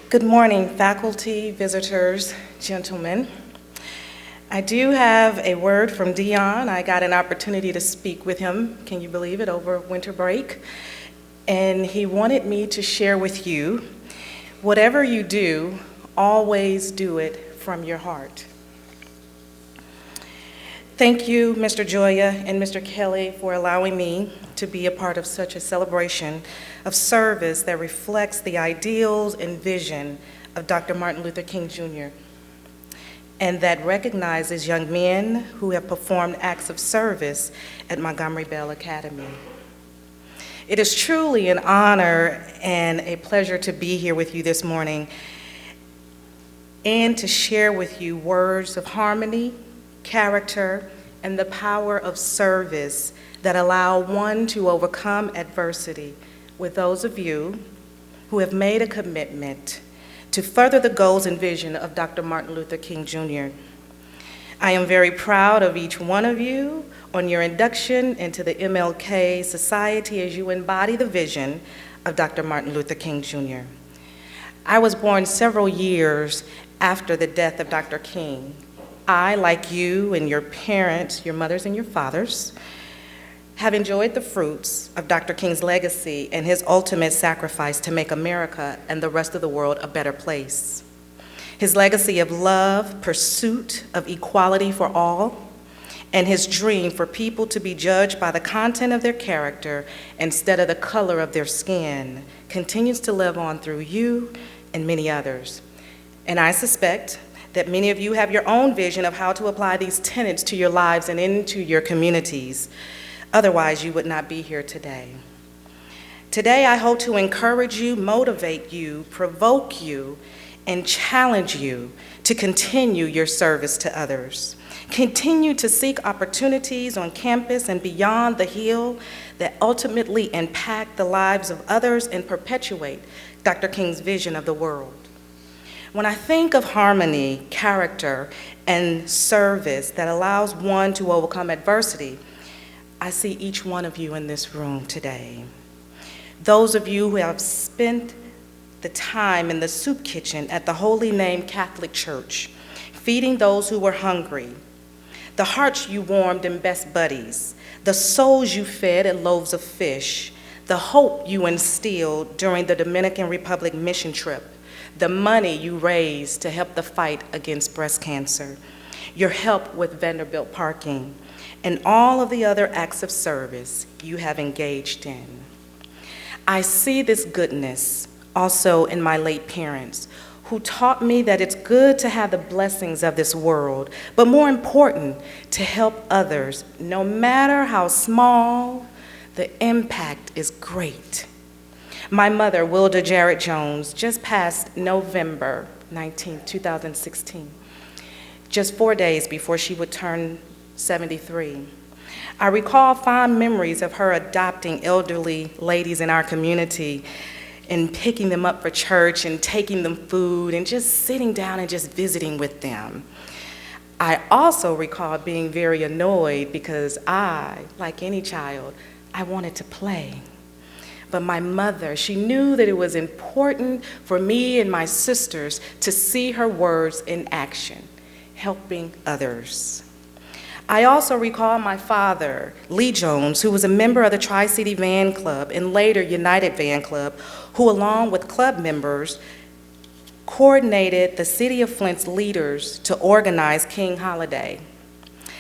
Good morning, faculty, visitors, gentlemen. I do have a word from Dion. I got an opportunity to speak with him, can you believe it, over winter break. And he wanted me to share with you, whatever you do, always do it from your heart. Thank you, Mr. Joya and Mr. Kelly, for allowing me to be a part of such a celebration of service that reflects the ideals and vision of Dr. Martin Luther King Jr., and that recognizes young men who have performed acts of service at Montgomery Bell Academy. It is truly an honor and a pleasure to be here with you this morning and to share with you words of harmony, character, and the power of service that allow one to overcome adversity with those of you who have made a commitment to further the goals and vision of Dr. Martin Luther King Jr. I am very proud of each one of you on your induction into the MLK Society as you embody the vision of Dr. Martin Luther King Jr. I was born several years after the death of Dr. King. I, like you and your parents, your mothers and your fathers, have enjoyed the fruits of Dr. King's legacy and his ultimate sacrifice to make America and the rest of the world a better place. His legacy of love, pursuit of equality for all, and his dream for people to be judged by the content of their character instead of the color of their skin continues to live on through you and many others. And I suspect that many of you have your own vision of how to apply these tenets to your lives and into your communities. Otherwise, you would not be here today. Today, I hope to encourage you, motivate you, provoke you, and challenge you to continue your service to others. Continue to seek opportunities on campus and beyond the Hill that ultimately impact the lives of others and perpetuate Dr. King's vision of the world. When I think of harmony, character, and service that allows one to overcome adversity, I see each one of you in this room today. Those of you who have spent the time in the soup kitchen at the Holy Name Catholic Church, feeding those who were hungry, the hearts you warmed in Best Buddies, the souls you fed at Loaves of Fish, the hope you instilled during the Dominican Republic mission trip, the money you raised to help the fight against breast cancer, your help with Vanderbilt parking, and all of the other acts of service you have engaged in. I see this goodness also in my late parents, who taught me that it's good to have the blessings of this world, but more important, to help others, no matter how small, the impact is great. My mother, Wilda Jarrett Jones, just passed November 19, 2016, just 4 days before she would turn 73. I recall fond memories of her adopting elderly ladies in our community and picking them up for church and taking them food and just sitting down and just visiting with them. I also recall being very annoyed because I, like any child, I wanted to play. But my mother, she knew that it was important for me and my sisters to see her words in action, helping others. I also recall my father, Lee Jones, who was a member of the Tri-City Van Club and later United Van Club, who along with club members coordinated the City of Flint's leaders to organize King Holiday.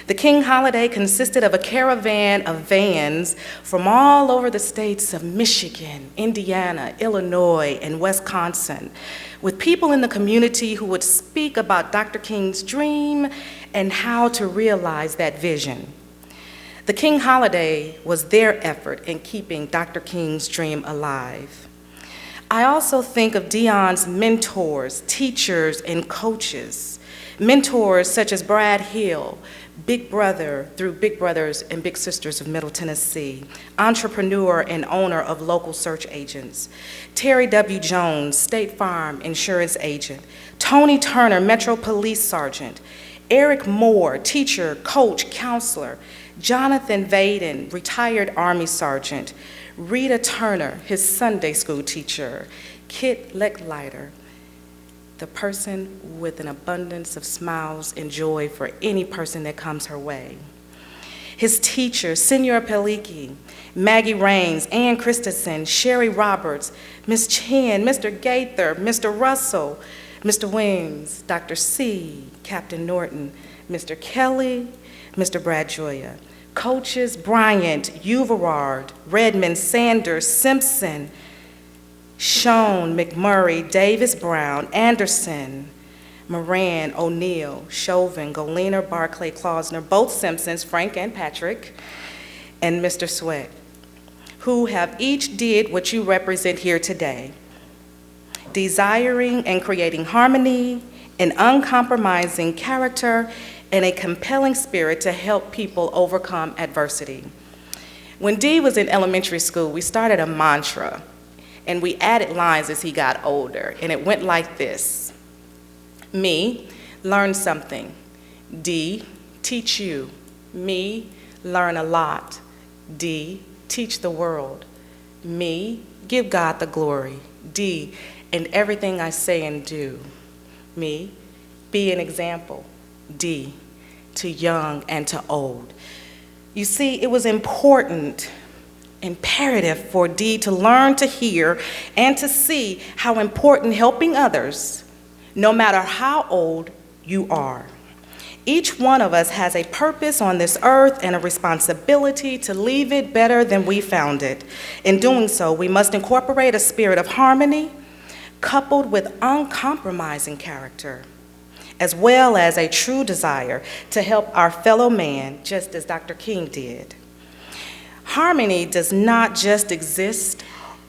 The King Holiday consisted of a caravan of vans from all over the states of Michigan, Indiana, Illinois, and Wisconsin, with people in the community who would speak about Dr. King's dream and how to realize that vision. The King Holiday was their effort in keeping Dr. King's dream alive. I also think of Dion's mentors, teachers, and coaches. Mentors such as Brad Hill, Big Brother through Big Brothers and Big Sisters of Middle Tennessee, entrepreneur and owner of Local Search Agents, Terry W. Jones, State Farm insurance agent, Tony Turner, Metro Police Sergeant, Eric Moore, teacher, coach, counselor, Jonathan Vaden, retired Army Sergeant, Rita Turner, his Sunday school teacher, Kit Lecklider, the person with an abundance of smiles and joy for any person that comes her way. His teachers, Senor Peliki, Maggie Raines, Ann Christensen, Sherry Roberts, Ms. Chin, Mr. Gaither, Mr. Russell, Mr. Weems, Dr. C, Captain Norton, Mr. Kelly, Mr. Brad Joya. Coaches Bryant, Uverard, Redmond, Sanders, Simpson, Schoen, McMurray, Davis Brown, Anderson, Moran, O'Neill, Chauvin, Goliner, Barclay, Klausner, both Simpsons, Frank and Patrick, and Mr. Sweat, who have each did what you represent here today, desiring and creating harmony, an uncompromising character, and a compelling spirit to help people overcome adversity. When Dee was in elementary school, we started a mantra, and we added lines as he got older, and it went like this. Me, learn something. D, teach you. Me, learn a lot. D, teach the world. Me, give God the glory. D, in everything I say and do. Me, be an example. D, to young and to old. You see, it was imperative for D to learn to hear and to see how important helping others, no matter how old you are. Each one of us has a purpose on this earth and a responsibility to leave it better than we found it. In doing so, we must incorporate a spirit of harmony coupled with uncompromising character, as well as a true desire to help our fellow man, just as Dr. King did. Harmony does not just exist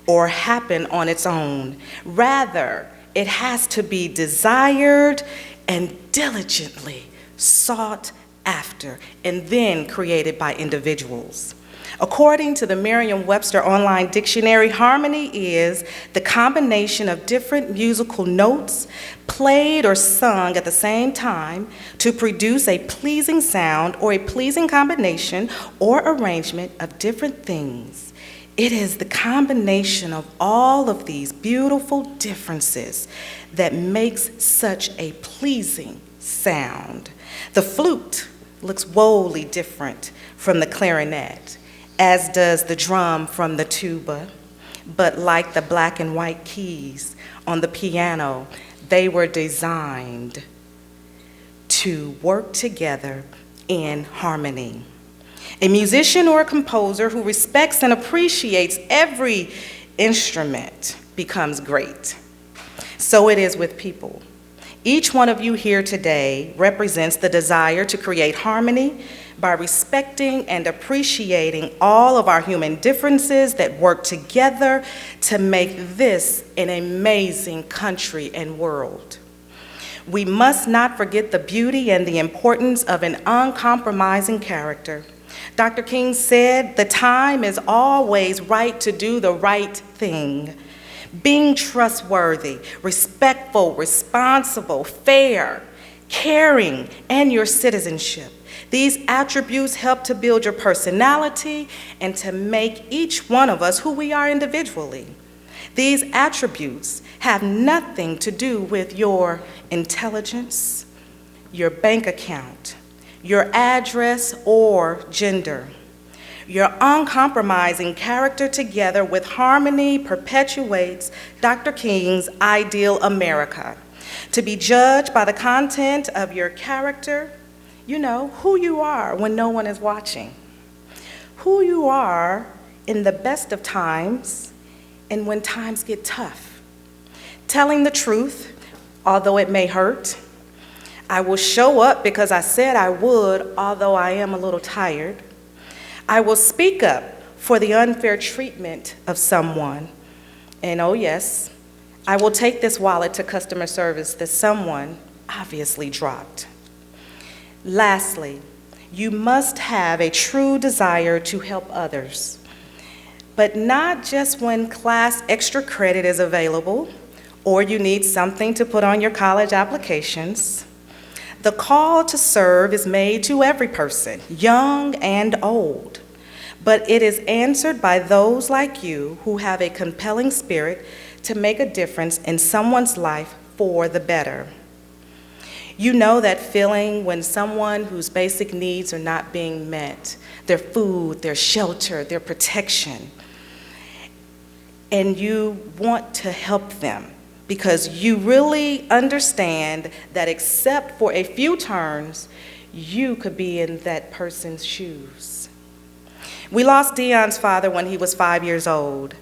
or happen on its own. Rather, it has to be desired and diligently sought after, and then created by individuals. According to the Merriam-Webster Online Dictionary, harmony is the combination of different musical notes played or sung at the same time to produce a pleasing sound or a pleasing combination or arrangement of different things. It is the combination of all of these beautiful differences that makes such a pleasing sound. The flute looks woefully different from the clarinet, as does the drum from the tuba, but like the black and white keys on the piano, they were designed to work together in harmony. A musician or a composer who respects and appreciates every instrument becomes great. So it is with people. Each one of you here today represents the desire to create harmony by respecting and appreciating all of our human differences that work together to make this an amazing country and world. We must not forget the beauty and the importance of an uncompromising character. Dr. King said, "The time is always right to do the right thing." Being trustworthy, respectful, responsible, fair, caring, and your citizenship. These attributes help to build your personality and to make each one of us who we are individually. These attributes have nothing to do with your intelligence, your bank account, your address, or gender. Your uncompromising character together with harmony perpetuates Dr. King's ideal America. To be judged by the content of your character, you know, who you are when no one is watching. Who you are in the best of times and when times get tough. Telling the truth, although it may hurt. I will show up because I said I would, although I am a little tired. I will speak up for the unfair treatment of someone. And oh yes, I will take this wallet to customer service that someone obviously dropped. Lastly, you must have a true desire to help others, but not just when class extra credit is available or you need something to put on your college applications. The call to serve is made to every person, young and old. but it is answered by those like you who have a compelling spirit to make a difference in someone's life for the better. You know that feeling when someone whose basic needs are not being met, their food, their shelter, their protection, and you want to help them because you really understand that except for a few turns, you could be in that person's shoes. We lost Dion's father when he was 5 years old.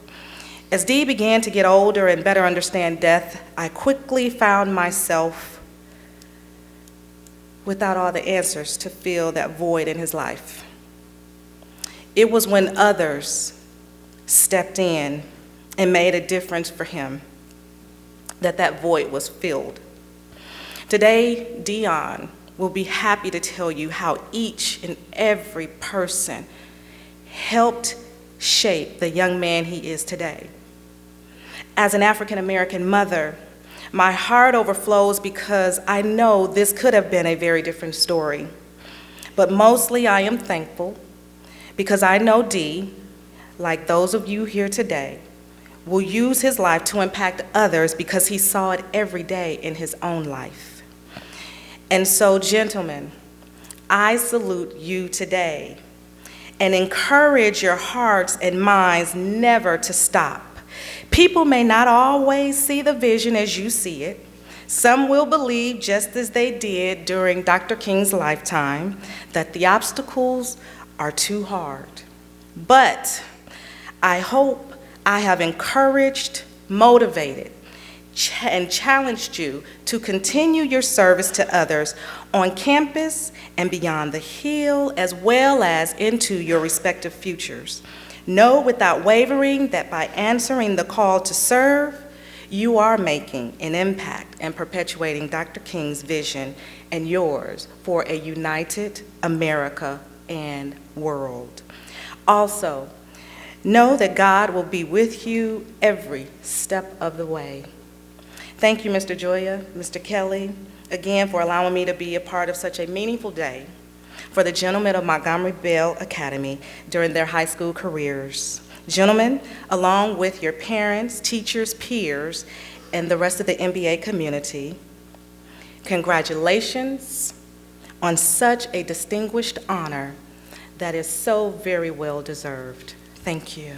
As Dee began to get older and better understand death, I quickly found myself without all the answers to fill that void in his life. It was when others stepped in and made a difference for him that void was filled. Today, Dion will be happy to tell you how each and every person helped shape the young man he is today. As an African American mother, my heart overflows because I know this could have been a very different story. But mostly I am thankful because I know Dee, like those of you here today, will use his life to impact others because he saw it every day in his own life. And so, gentlemen, I salute you today and encourage your hearts and minds never to stop. People may not always see the vision as you see it. Some will believe, just as they did during Dr. King's lifetime, that the obstacles are too hard. But I hope I have encouraged, motivated, and challenged you to continue your service to others on campus and beyond the hill, as well as into your respective futures. Know without wavering that by answering the call to serve, you are making an impact and perpetuating Dr. King's vision and yours for a united America and world. Also, know that God will be with you every step of the way. Thank you, Mr. Joya, Mr. Kelly, again for allowing me to be a part of such a meaningful day for the gentlemen of Montgomery Bell Academy during their high school careers. Gentlemen, along with your parents, teachers, peers, and the rest of the MBA community, congratulations on such a distinguished honor that is so very well deserved. Thank you.